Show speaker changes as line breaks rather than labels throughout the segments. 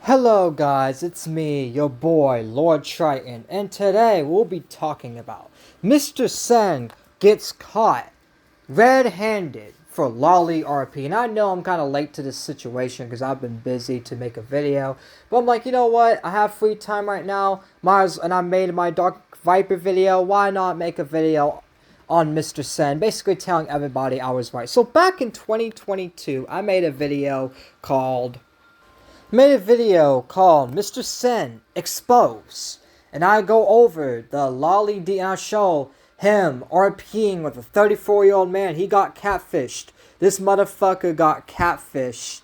Hello guys, it's me, your boy, Lord Triton, and today we'll be talking about Mr. Sen gets caught red-handed for Lolly RP. And I know I'm kind of late to this situation because I've been busy to make a video, but I'm like, you know what, I have free time right now, and I made my Dark Viper video, why not make a video on Mr. Sen, basically telling everybody I was right. So back in 2022, I made a video called Mr. Sen Exposed. And I go over the Lolly D and I show him RPing with a 34-year-old man. He got catfished. This motherfucker got catfished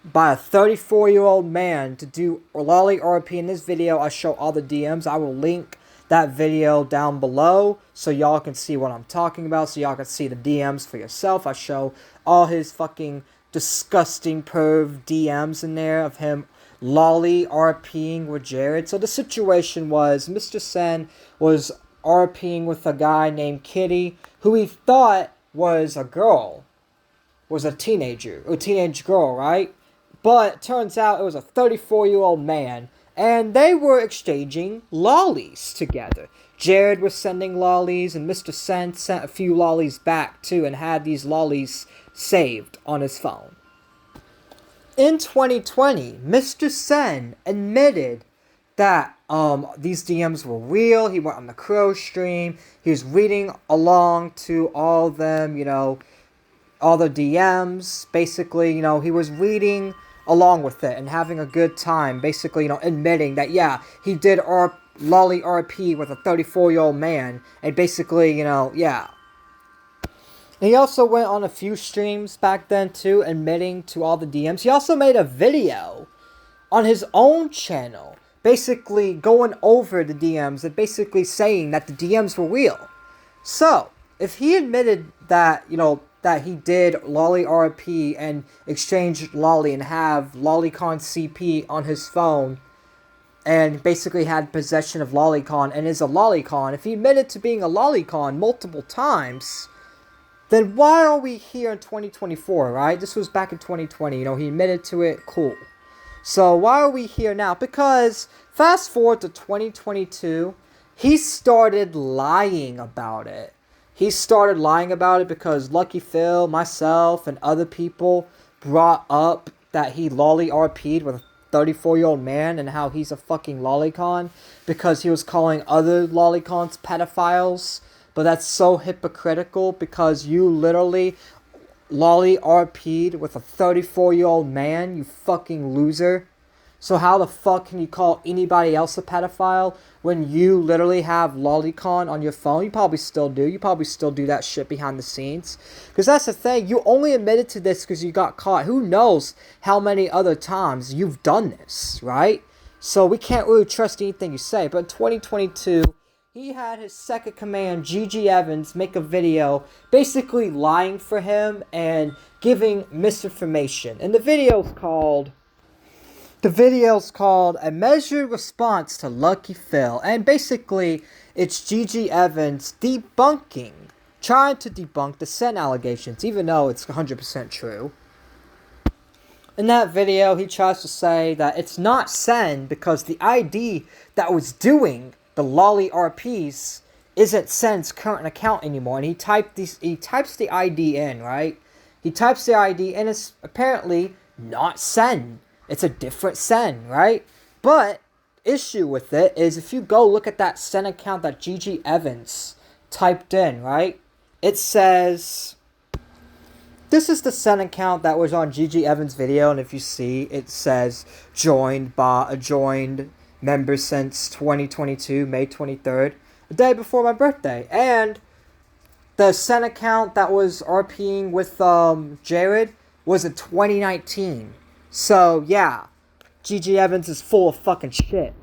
by a 34-year-old man to do Lolly RP. In this video, I show all the DMs. I will link that video down below so y'all can see what I'm talking about, so y'all can see the DMs for yourself. I show all his fucking disgusting perv DMs in there of him Lolly RPing with Jared. So the situation was Mr. Sen was RPing with a guy named Kitty who he thought was a girl, was a teenage girl, right? But it turns out it was a 34-year-old man, and they were exchanging lollies together. Jared was sending lollies, and Mr. Sen sent a few lollies back too, and had these lollies saved on his phone. In 2020, Mr. Sen admitted that these DMs were real. He went on the Crow stream. He was reading along to all of them, all the DMs. Basically, he was reading along with it and having a good time. Basically, admitting that, yeah, he did Lolly RP with a 34-year-old man. And basically, yeah. And he also went on a few streams back then too, admitting to all the DMs. He also made a video on his own channel, basically going over the DMs and basically saying that the DMs were real. So, if he admitted that, that he did Lolly RP and exchanged Lolly and have Lolicon CP on his phone, and basically had possession of Lolicon and is a Lolicon, if he admitted to being a Lolicon multiple times, then why are we here in 2024, right? This was back in 2020, he admitted to it, cool. So why are we here now? Because fast forward to 2022, he started lying about it. He started lying about it because Lucky Phil, myself, and other people brought up that he Lolly RP'd with a 34-year-old man and how he's a fucking lolicon because he was calling other lolicons pedophiles. But that's so hypocritical because you literally Lolly RP'd with a 34-year-old man, you fucking loser. So how the fuck can you call anybody else a pedophile when you literally have Lolicon on your phone? You probably still do. You probably still do that shit behind the scenes. Because that's the thing. You only admitted to this because you got caught. Who knows how many other times you've done this, right? So we can't really trust anything you say. But in 2022... he had his second command, Gigi Evans, make a video basically lying for him and giving misinformation. And the video's called A Measured Response to Lucky Phil. And basically, it's Gigi Evans trying to debunk the Sen allegations, even though it's 100% true. In that video, he tries to say that it's not Sen because the ID that was doing the Lolly RPs isn't Sen's current account anymore. And he types the ID in, right? He types the ID and it's apparently not Sen. It's a different Sen, right? But issue with it is if you go look at that Sen account that Gigi Evans typed in, right? It says, this is the Sen account that was on Gigi Evans' video, and if you see, it says joined member since 2022, May 23rd, the day before my birthday. And the Sen account that was RPing with Jared was in 2019. So yeah, Gigi Evans is full of fucking shit.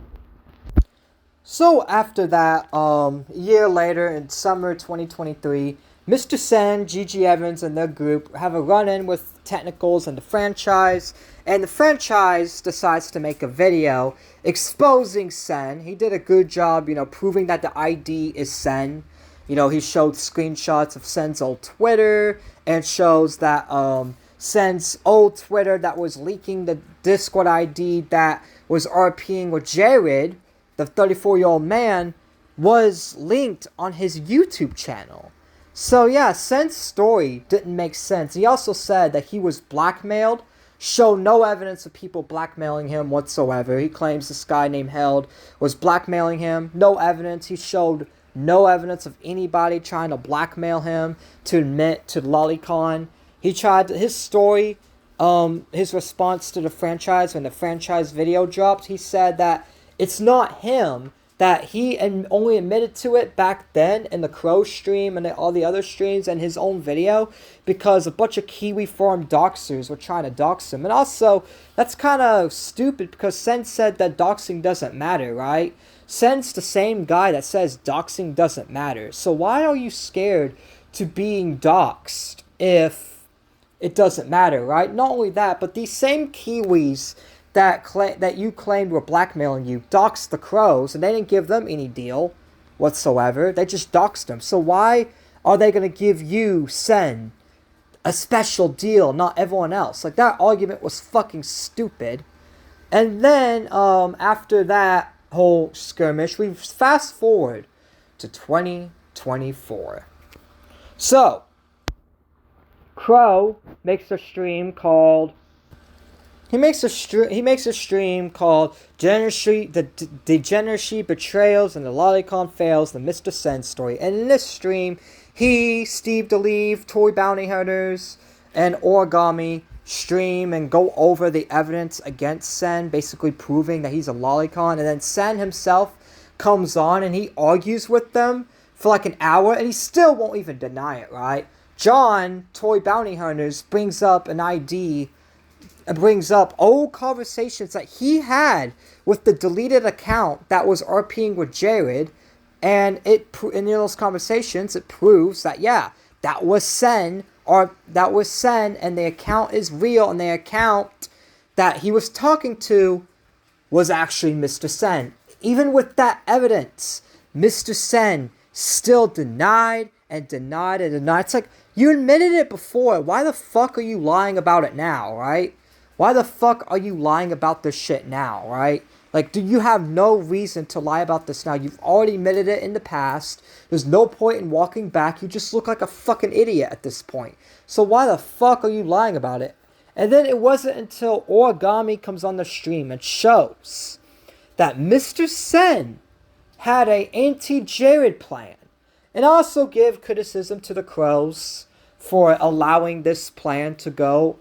So after that, a year later in summer 2023, Mr. Sen, Gigi Evans, and their group have a run-in with technicals and the franchise, and the franchise decides to make a video exposing Sen. He did a good job, proving that the ID is Sen. He showed screenshots of Sen's old Twitter, and shows that Sen's old Twitter that was leaking the Discord ID that was RPing with Jared, the 34-year-old man, was linked on his YouTube channel. So yeah, Sen's story didn't make sense. He also said that he was blackmailed, showed no evidence of people blackmailing him whatsoever. He claims this guy named Held was blackmailing him. No evidence. He showed no evidence of anybody trying to blackmail him to admit to Lolicon. He tried to, his story, his response to the franchise when the franchise video dropped, he said that it's not him, that he only admitted to it back then in the Crow stream and all the other streams and his own video because a bunch of Kiwi forum doxers were trying to dox him. And also, that's kind of stupid because Sen said that doxing doesn't matter, right? Sen's the same guy that says doxing doesn't matter. So why are you scared to being doxed if it doesn't matter, right? Not only that, but these same Kiwis that you claimed were blackmailing you doxed the Crows, and they didn't give them any deal whatsoever. They just doxed them. So why are they going to give you, Sen, a special deal, not everyone else? Like, that argument was fucking stupid. And then, after that whole skirmish, we fast forward to 2024. So, Crow makes a stream called... He makes a stream called The Degeneracy Betrayals and the Lolicon Fails, the Mr. Sen story. And in this stream, he, Steve DeLeve, Toy Bounty Hunters, and Origami stream and go over the evidence against Sen, basically proving that he's a Lolicon. And then Sen himself comes on and he argues with them for like an hour, and he still won't even deny it, right? John, Toy Bounty Hunters, brings up an ID, brings up old conversations that he had with the deleted account that was RPing with Jared, and in those conversations it proves that yeah, that was Sen, and the account is real, and the account that he was talking to was actually Mr. Sen. Even with that evidence, Mr. Sen still denied and denied and denied. It's like, you admitted it before, why the fuck are you lying about it now, right? Why the fuck are you lying about this shit now, right? Like, do you have no reason to lie about this now? You've already admitted it in the past. There's no point in walking back. You just look like a fucking idiot at this point. So why the fuck are you lying about it? And then it wasn't until Origami comes on the stream and shows that Mr. Sen had a anti-Jared plan. And also give criticism to the Crows for allowing this plan to go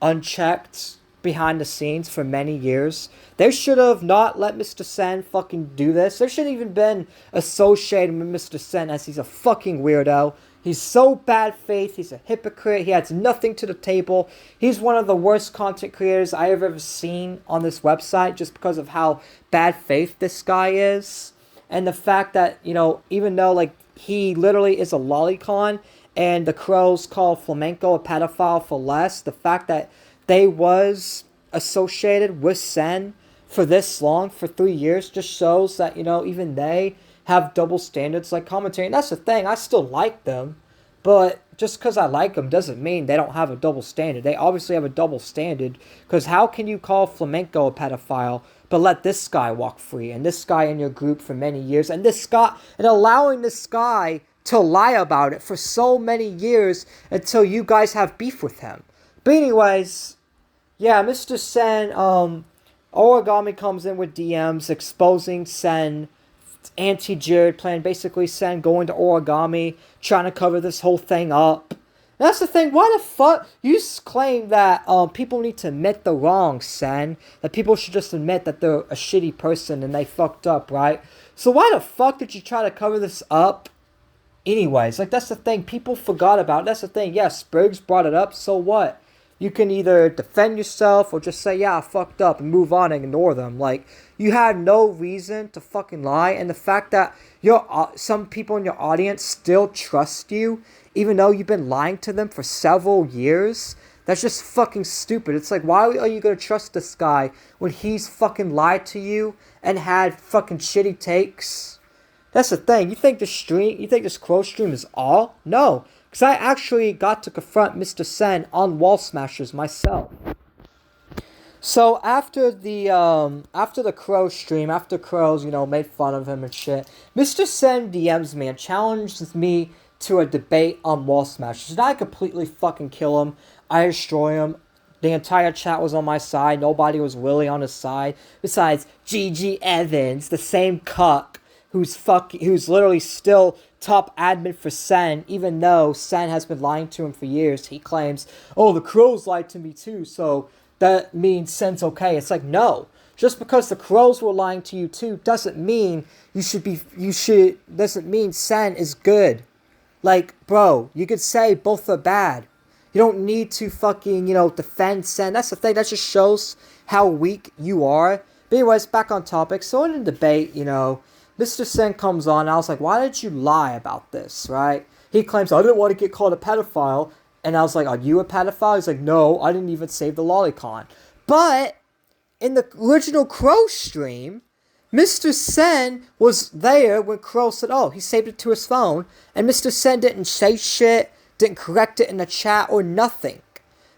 unchecked behind the scenes for many years. They should have not let Mr. Sen fucking do this. They should have even been associated with Mr. Sen, as he's a fucking weirdo. He's so bad faith. He's a hypocrite. He adds nothing to the table. He's one of the worst content creators I have ever seen on this website, just because of how bad faith this guy is. And the fact that, you know, even though like he literally is a lolicon, and the Crows call Flamenco a pedophile for less, the fact that they was associated with Sen for this long, for 3 years, just shows that, you know, even they have double standards like commentary. And that's the thing, I still like them, but just because I like them doesn't mean they don't have a double standard. They obviously have a double standard, because how can you call Flamenco a pedophile but let this guy walk free, and this guy in your group for many years, and this guy, and allowing this guy to lie about it for so many years until you guys have beef with him. But anyways, yeah, Mr. Sen, Origami comes in with DMs exposing Sen anti-Jared plan, basically Sen going to Origami, trying to cover this whole thing up. And that's the thing, why the fuck, you claim that people need to admit the wrong, Sen, that people should just admit that they're a shitty person and they fucked up, right? So why the fuck did you try to cover this up anyways? Like, that's the thing, people forgot about it. That's the thing, yeah, Spriggs brought it up, so what? You can either defend yourself or just say, yeah, I fucked up, and move on and ignore them. Like, you had no reason to fucking lie, and the fact that some people in your audience still trust you, even though you've been lying to them for several years, that's just fucking stupid. It's like, why are you gonna trust this guy when he's fucking lied to you and had fucking shitty takes? That's the thing. You think this Crow stream is all? No. Because I actually got to confront Mr. Sen on Wall Smashers myself. So after the Crow stream, after Crows, made fun of him and shit, Mr. Sen DMs me and challenges me to a debate on Wall Smashers. And I completely fucking kill him. I destroy him. The entire chat was on my side. Nobody was really on his side. Besides GG Evans, the same cuck who's literally still top admin for Sen, even though Sen has been lying to him for years. He claims, oh, the Crows lied to me too, so that means Sen's okay. It's like, no. Just because the Crows were lying to you too doesn't mean doesn't mean Sen is good. Like, bro, you could say both are bad. You don't need to fucking, defend Sen. That's the thing. That just shows how weak you are. But anyways, back on topic. So in the debate, Mr. Sen comes on. And I was like, why did you lie about this, right? He claims, I didn't want to get called a pedophile. And I was like, are you a pedophile? He's like, no, I didn't even save the Lolicon. But in the original Crow stream, Mr. Sen was there when Crow said, oh, he saved it to his phone. And Mr. Sen didn't say shit, didn't correct it in the chat or nothing.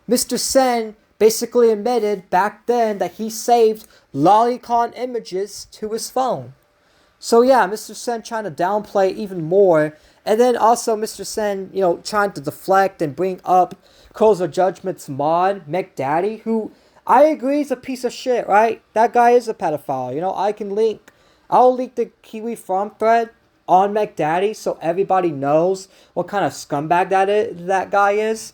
Mr. Sen basically admitted back then that he saved Lolicon images to his phone. So yeah, Mr. Sen trying to downplay even more. And then also Mr. Sen, trying to deflect and bring up Calls of Judgment's mod, McDaddy, who I agree is a piece of shit, right? That guy is a pedophile. I'll link the Kiwi Farm thread on McDaddy so everybody knows what kind of scumbag that guy is.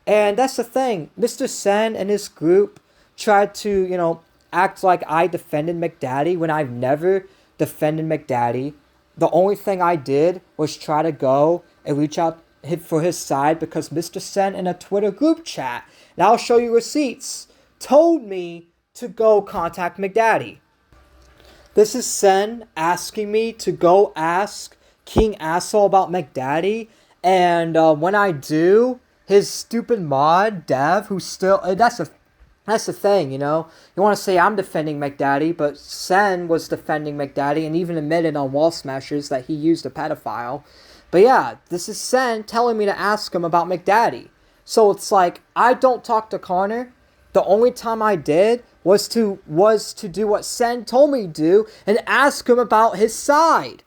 And that's the thing. Mr. Sen and his group tried to, act like I defended McDaddy when I've never defended McDaddy. The only thing I did was try to go and reach out for his side because Mr. Sen in a Twitter group chat, and I'll show you receipts, told me to go contact McDaddy. This is Sen asking me to go ask King Asshole about McDaddy, and when I do, his stupid mod, Dev, who's still... That's the thing, You want to say I'm defending McDaddy, but Sen was defending McDaddy and even admitted on Wall Smashers that he used a pedophile. But yeah, this is Sen telling me to ask him about McDaddy. So it's like, I don't talk to Connor. The only time I did was to do what Sen told me to do and ask him about his side.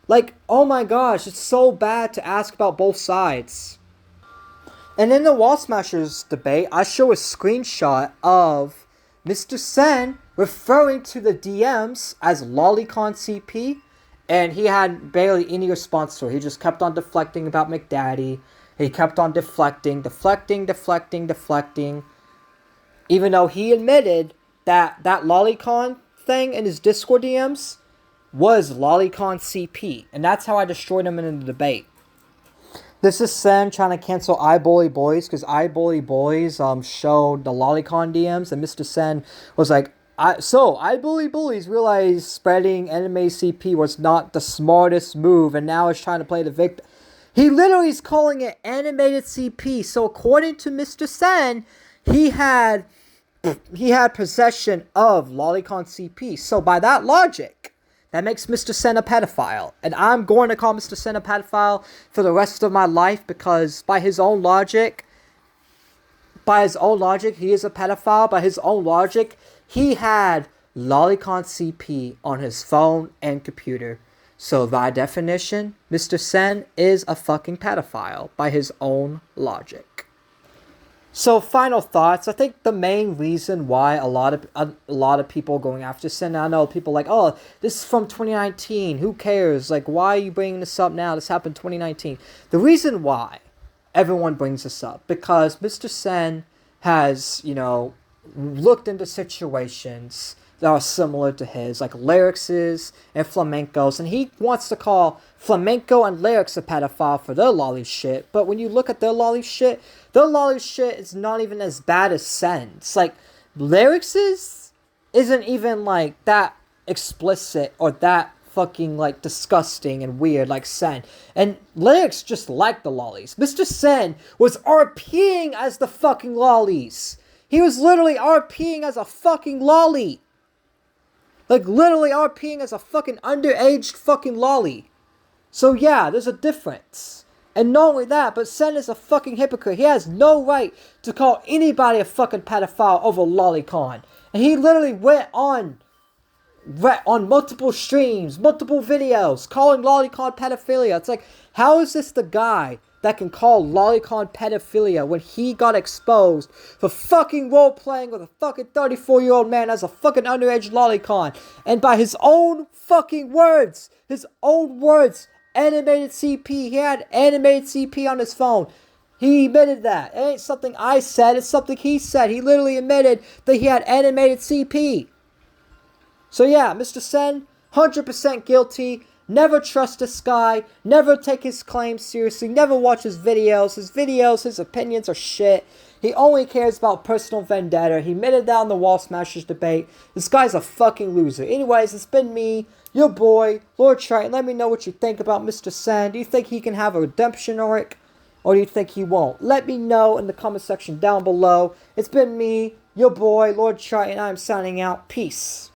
Like, oh my gosh, it's so bad to ask about both sides. And in the Wall Smashers debate, I show a screenshot of Mr. Sen referring to the DMs as Lolicon CP, and he had barely any response to it. He just kept on deflecting about McDaddy. He kept on deflecting, even though he admitted that Lolicon thing in his Discord DMs was Lolicon CP, and that's how I destroyed him in the debate. This is Sen trying to cancel iBully Boys because iBully Boys showed the Lolicon DMs, and Mr. Sen was like, iBully Bullies realized spreading anime CP was not the smartest move, and now is trying to play the victim. He literally is calling it animated CP. So according to Mr. Sen, he had possession of Lolicon CP. So by that logic, that makes Mr. Sen a pedophile. And I'm going to call Mr. Sen a pedophile for the rest of my life because by his own logic, he is a pedophile. By his own logic, he had Lolicon CP on his phone and computer. So by definition, Mr. Sen is a fucking pedophile by his own logic. So final thoughts. I think the main reason why a lot of people going after Sen, I know people like, oh, this is from 2019. Who cares? Like, why are you bringing this up now? This happened 2019. The reason why everyone brings this up because Mr. Sen has, looked into situations that are similar to his, like Lyric's and Flamenco's, and he wants to call Flamenco and Lyrics a pedophile for their lolly shit, but when you look at their lolly shit is not even as bad as Sen's. Like, Lyric's isn't even, like, that explicit or that fucking, like, disgusting and weird like Sen. And Lyrics just like the lollies. Mr. Sen was RPing as the fucking lollies. He was literally RPing as a fucking lolly. Like, literally RPing as a fucking underaged fucking lolly. So, yeah, there's a difference. And not only that, but Sen is a fucking hypocrite. He has no right to call anybody a fucking pedophile over Lolicon. And he literally went on multiple streams, multiple videos, calling Lolicon pedophilia. It's like, how is this the guy that can call Lolicon pedophilia when he got exposed for fucking role-playing with a fucking 34-year-old man as a fucking underage Lolicon? And by his own fucking words, animated CP, he had animated CP on his phone. He admitted that. It ain't something I said, it's something he said. He literally admitted that he had animated CP. So yeah, Mr. Sen, 100% guilty. Never trust this guy. Never take his claims seriously. Never watch his videos. His opinions are shit. He only cares about personal vendetta. He admitted that on the Wall Smashers debate. This guy's a fucking loser. Anyways, it's been me, your boy, Lord Triton. Let me know what you think about Mr. Sen. Do you think he can have a redemption arc? Or do you think he won't? Let me know in the comment section down below. It's been me, your boy, Lord Triton. I'm signing out. Peace.